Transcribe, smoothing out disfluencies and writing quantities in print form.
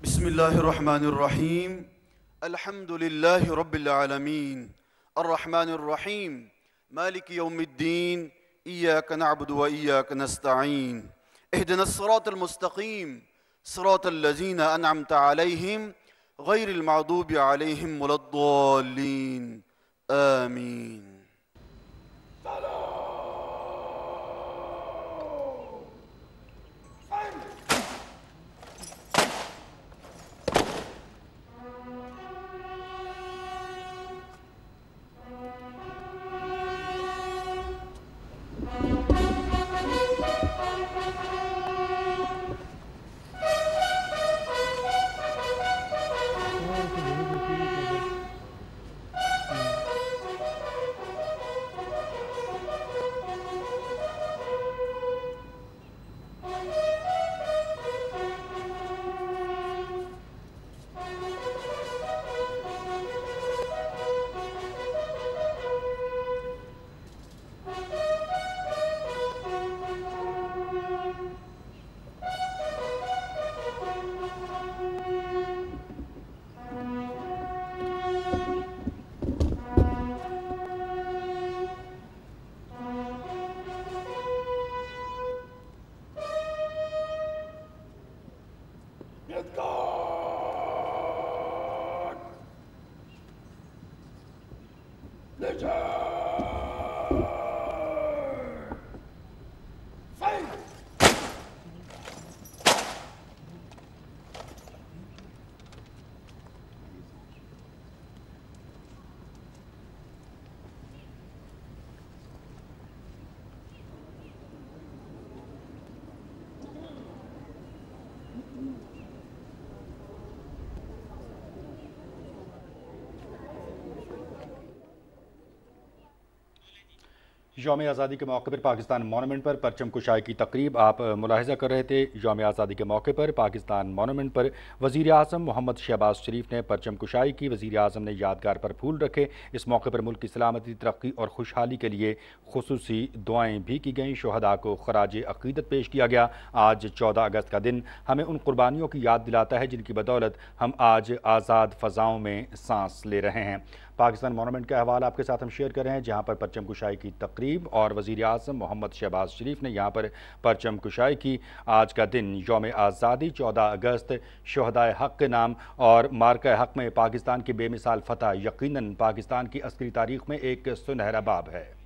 बिस्मिल्लाहिर्रहमानिर्रहीम अल्हम्दुलिल्लाहि रब्बिल आलमीन अर्रहमानिर्रहीम मालिकि यौमिद्दीन इय्याका नअबुदु व इय्याका नस्तईन इहदिनस सिरातल मुस्तकीम सिरातल लज़ीना अनअमता अलैहिम गैरिल मग़दूबि अलैहिम वलद्दाल्लीन आमीन। यौम आज़ादी के मौके पर पाकिस्तान मोनूमेंट पर परचम कुशाई की तकरीब आप मुलाहिज़ा कर रहे थे। यौम आज़ादी के मौके पर पाकिस्तान मोनूमेंट पर वज़ीर आज़म मोहम्मद शहबाज शरीफ ने परचम कुशाई की। वज़ीर आज़म ने यादगार पर फूल रखे। इस मौके पर मुल्क की सलामती, तरक्की और खुशहाली के लिए खुसूसी दुआएँ भी की गईं। शुहदा को खराज अक़ीदत पेश किया गया। आज 14 अगस्त का दिन हमें उन कुर्बानियों की याद दिलाता है जिनकी बदौलत हम आज आज़ाद फ़ज़ाओं में सांस ले रहे हैं। पाकिस्तान मोनूमेंट का अहवाल आपके साथ हम शेयर कर रहे हैं, जहाँ पर परचम कुशाई की तकरीब तकरीब और वज़ीर आज़म मोहम्मद शहबाज शरीफ ने यहाँ पर परचम कुशाई की। आज का दिन यौम आज़ादी 14 अगस्त शहदाए हक़ के नाम और मार्का हक़ में पाकिस्तान की बेमिसाल फतह यकीनन पाकिस्तान की अस्करी तारीख़ में एक सुनहरा बाब है।